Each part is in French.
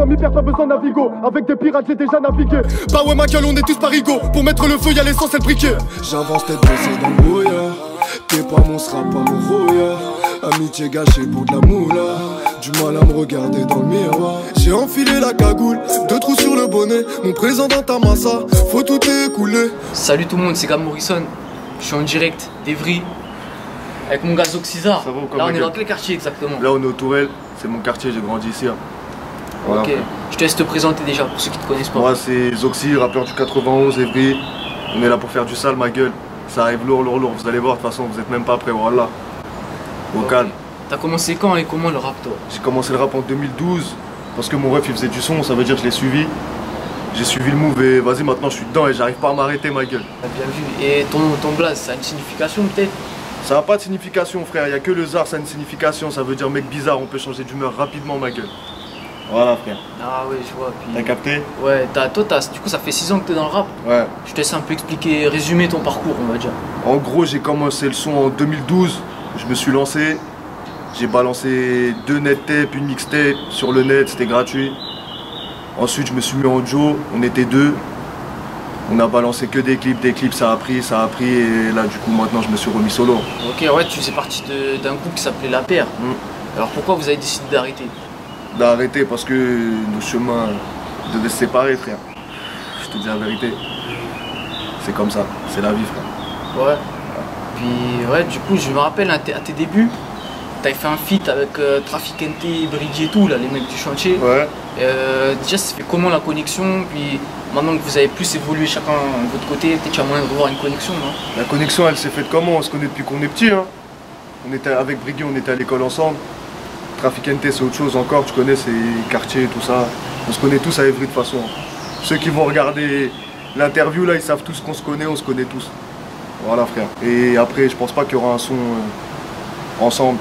sans m'y perdre, pas besoin de Navigo. Avec des pirates, j'ai déjà navigué. Bah ouais, ma gueule, on est tous parigots. Pour mettre le feu, y'a l'essence et le briquet. J'avance tête baissée dans le brouillard. T'es pas mon sera pas mon rouillard. Amitié gâchée pour de la moula. Du mal à me regarder dans le miroir. J'ai enfilé la cagoule, 2 trous sur le bonnet. Mon présent dans ta massa, faut tout écouler. Salut tout le monde, c'est Gab Morrison. Je suis en direct d'Evry avec mon gars Zoxizar. Ça va ou quoi, là on est Michael? dans quel quartier exactement? Là on est au Tourelle, c'est mon quartier, j'ai grandi ici. Voilà. Ok, je te laisse te présenter déjà pour ceux qui te connaissent pas. Moi c'est Zoxy, rappeur du 91, Evry. On est là pour faire du sale, ma gueule. Ça arrive lourd, vous allez voir, de toute façon vous êtes même pas prêts, voilà. Au calme. T'as commencé quand et comment le rap toi? J'ai commencé le rap en 2012, parce que mon ref il faisait du son, ça veut dire que je l'ai suivi. J'ai suivi le move et vas-y maintenant je suis dedans et j'arrive pas à m'arrêter, ma gueule. Bien vu. Et ton blaze, ça a une signification peut-être? Ça n'a pas de signification, frère, il y a que le zar, ça a une signification, ça veut dire mec bizarre, on peut changer d'humeur rapidement, ma gueule. Voilà, frère. Ah ouais, je vois. Puis... T'as capté? Ouais, du coup ça fait 6 ans que t'es dans le rap. Ouais. Je te laisse un peu expliquer, résumer ton parcours, on va dire. En gros, j'ai commencé le son en 2012, je me suis lancé. J'ai balancé 2 net tapes, une mixtape sur le net, c'était gratuit. Ensuite, je me suis mis en duo, on était 2. On a balancé que des clips, ça a pris, et là, du coup, maintenant, je me suis remis solo. Ok, ouais, tu faisais partie d'un groupe qui s'appelait La Paire. Alors pourquoi vous avez décidé d'arrêter? D'arrêter parce que nos chemins devaient se séparer, frère. Je te dis la vérité. C'est comme ça, c'est la vie, frère. Ouais. Puis, ouais, du coup, je me rappelle à tes débuts. T'avais fait un feat avec Traficante, Bridgie et tout, là, les mecs du chantier. Ouais. Déjà, ça fait comment la connexion? Puis maintenant que vous avez plus évolué chacun de votre côté, peut-être qu'il y a moyen de revoir une connexion, non? La connexion, elle s'est faite comment? On se connaît depuis qu'on est petit, hein. On était avec Brigui, on était à l'école ensemble. Traficante, c'est autre chose encore, tu connais, c'est quartier, tout ça. On se connaît tous à Evry de toute façon. Ceux qui vont regarder l'interview, là, ils savent tous qu'on se connaît, on se connaît tous. Voilà, frère. Et après, je pense pas qu'il y aura un son ensemble.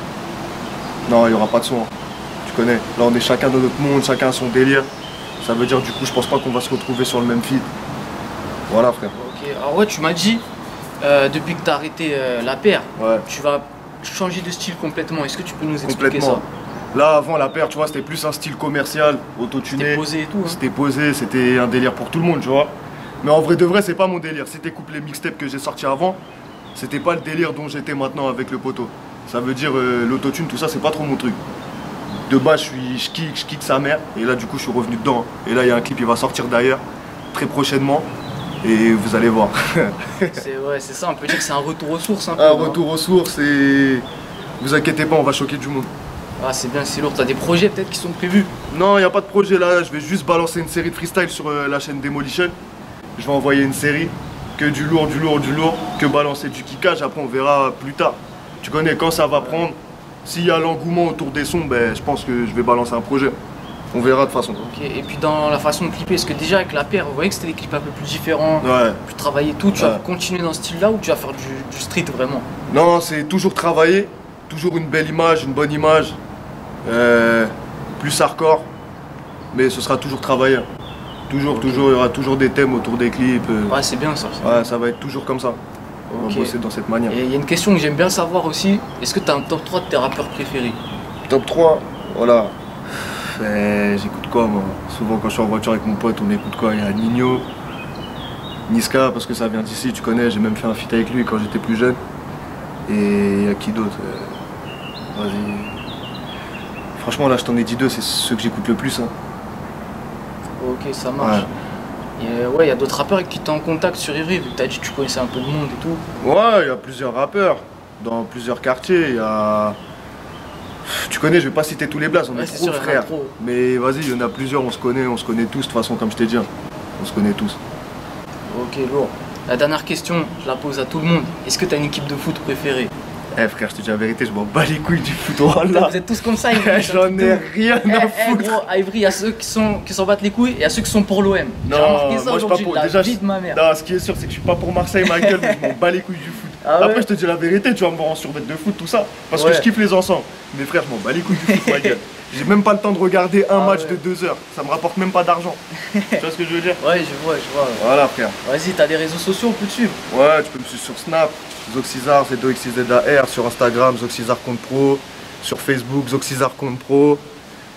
Non, il n'y aura pas de son. Tu connais. Là, on est chacun dans notre monde, chacun a son délire. Ça veut dire, du coup, je pense pas qu'on va se retrouver sur le même feed. Voilà, frère. Ok, alors ouais, tu m'as dit, depuis que tu as arrêté La Paire, Ouais. tu vas changer de style complètement. Est-ce que tu peux nous expliquer Complètement. ça? Là, avant La Paire, tu vois, c'était plus un style commercial, autotuné. C'était posé et tout. Hein. C'était posé, c'était un délire pour tout le monde, tu vois. Mais en vrai de vrai, c'est pas mon délire. Si t'écoutes les mixtapes que j'ai sortis avant, c'était pas le délire dont j'étais maintenant avec le poteau. Ça veut dire l'autotune, tout ça, c'est pas trop mon truc. De base, je kick sa mère. Et là, du coup, je suis revenu dedans. Et là, il y a un clip, il va sortir d'ailleurs, très prochainement. Et vous allez voir. Ouais, c'est ça, on peut dire que c'est un retour aux sources. Un peu, retour aux sources et... Vous inquiétez pas, on va choquer du monde. Ah, c'est bien, c'est lourd. T'as des projets peut-être qui sont prévus? Non, il n'y a pas de projet là. Je vais juste balancer une série de freestyle sur la chaîne Demolition. Je vais envoyer une série. Que du lourd, que balancer du kickage. Après, on verra plus tard. Tu connais, quand ça va prendre, s'il y a l'engouement autour des sons, ben, je pense que je vais balancer un projet. On verra de toute façon. Ok, et puis dans la façon de clipper, est-ce que déjà avec La Paire, vous voyez que c'était des clips un peu plus différents, Ouais. plus travaillés et tout, tu vas continuer dans ce style-là ou tu vas faire du street vraiment? Non, c'est toujours travailler, toujours une belle image, une bonne image, plus hardcore, mais ce sera toujours travaillé. Toujours, il y aura toujours des thèmes autour des clips. Ouais, c'est bien ça. Ouais, ça va être toujours comme ça. On Ok. va bosser dans cette manière. Et il y a une question que j'aime bien savoir aussi, est-ce que tu as un top 3 de tes rappeurs préférés? Top 3, voilà. J'écoute quoi moi? Souvent quand je suis en voiture avec mon pote, on écoute quoi? Il y a Nino, Niska parce que ça vient d'ici, tu connais, j'ai même fait un feat avec lui quand j'étais plus jeune. Et il y a qui d'autre? Vas-y. Franchement là je t'en ai dit 2, c'est ceux que j'écoute le plus. Hein. Ok, ça marche. Ouais, il y a d'autres rappeurs avec qui tu es en contact sur Evry, vu que tu as dit que tu connaissais un peu de monde et tout. Ouais, il y a plusieurs rappeurs dans plusieurs quartiers. Il y a... Tu connais, je vais pas citer tous les blazes, on est trop sûr, frères. Mais vas-y, il y en a plusieurs, on se connaît tous, de toute façon, comme je t'ai dit. On se connaît tous. Ok, lourd. La dernière question, je la pose à tout le monde. Est-ce que tu as une équipe de foot préférée? Eh frère, je te dis la vérité, je m'en bats les couilles du foot. Voilà. Vous êtes tous comme ça, Evry. J'en ai rien à foutre. Gros, à Evry, il y a ceux qui s'en battent les couilles et il y a ceux qui sont pour l'OM. J'ai remarqué ça aujourd'hui, la vie de ma mère. Non, ce qui est sûr, c'est que je suis pas pour Marseille, ma gueule, mais je m'en bats les couilles du foot. Ah ouais. Après, je te dis la vérité, tu vas me voir en survêt de foot, tout ça. Parce que je kiffe les ensembles. Mais frère, je m'en bats les couilles du foot, ma gueule. J'ai même pas le temps de regarder un match de 2 heures. Ça me rapporte même pas d'argent. Tu vois ce que je veux dire? Ouais, je vois. Voilà, frère. Vas-y, t'as des réseaux sociaux, on peut te suivre. Ouais, tu peux me suivre sur Snap, Zoxizar, Z2XIZAR, sur Instagram, Zoxizar Compte Pro, sur Facebook, Zoxizar Compte Pro.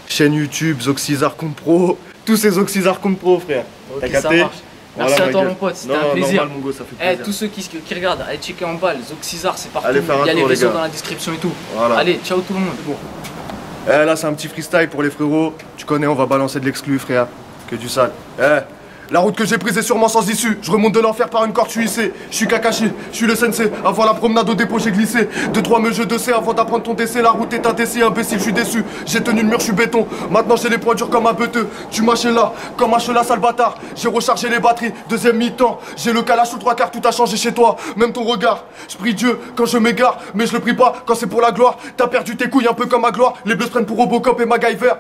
chaîne YouTube, Zoxizar Compte Pro, tous ces Zoxizar Compte Pro, frère. Ok, T'as ça capté? marche. Merci Voilà, à toi, ma gueule. mon pote, c'était Non, un plaisir. normal, mon go, ça fait plaisir. Tous ceux qui regardent, allez checker en bas, les Zoxizar, c'est partout. Allez faire un Il y a les tour, les réseaux gars. dans la description et tout. Voilà. Allez, ciao tout le monde. Là, c'est un petit freestyle pour les frérots. Tu connais, on va balancer de l'exclu, frère. Que du sale. La route que j'ai prise est sûrement sans issue. Je remonte de l'enfer par une corde, je suis hissé. Je suis Kakashi, je suis le sensei. Avant la promenade au dépôt, j'ai glissé. 2-3 me jeux de C avant d'apprendre ton décès. La route est indécis, imbécile, je suis déçu. J'ai tenu le mur, je suis béton. Maintenant, j'ai les poings durs comme un beuteux. Tu m'as là, comme un chelat, sale bâtard. J'ai rechargé les batteries, deuxième mi-temps. J'ai le calage sous 3/4, tout a changé chez toi. Même ton regard. Je prie Dieu quand je m'égare, mais je le prie pas quand c'est pour la gloire. T'as perdu tes couilles un peu comme ma gloire. Les bleus se prennent pour Robocop et MacGyver.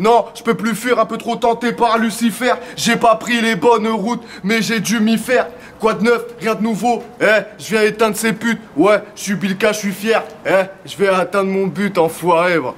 Non, je peux plus fuir, un peu trop tenté par Lucifer. J'ai pas pris les bonnes routes, mais j'ai dû m'y faire. Quoi de neuf, rien de nouveau. Je viens éteindre ces putes. Ouais, je suis Bilka, je suis fier. Je vais atteindre mon but, enfoiré, va.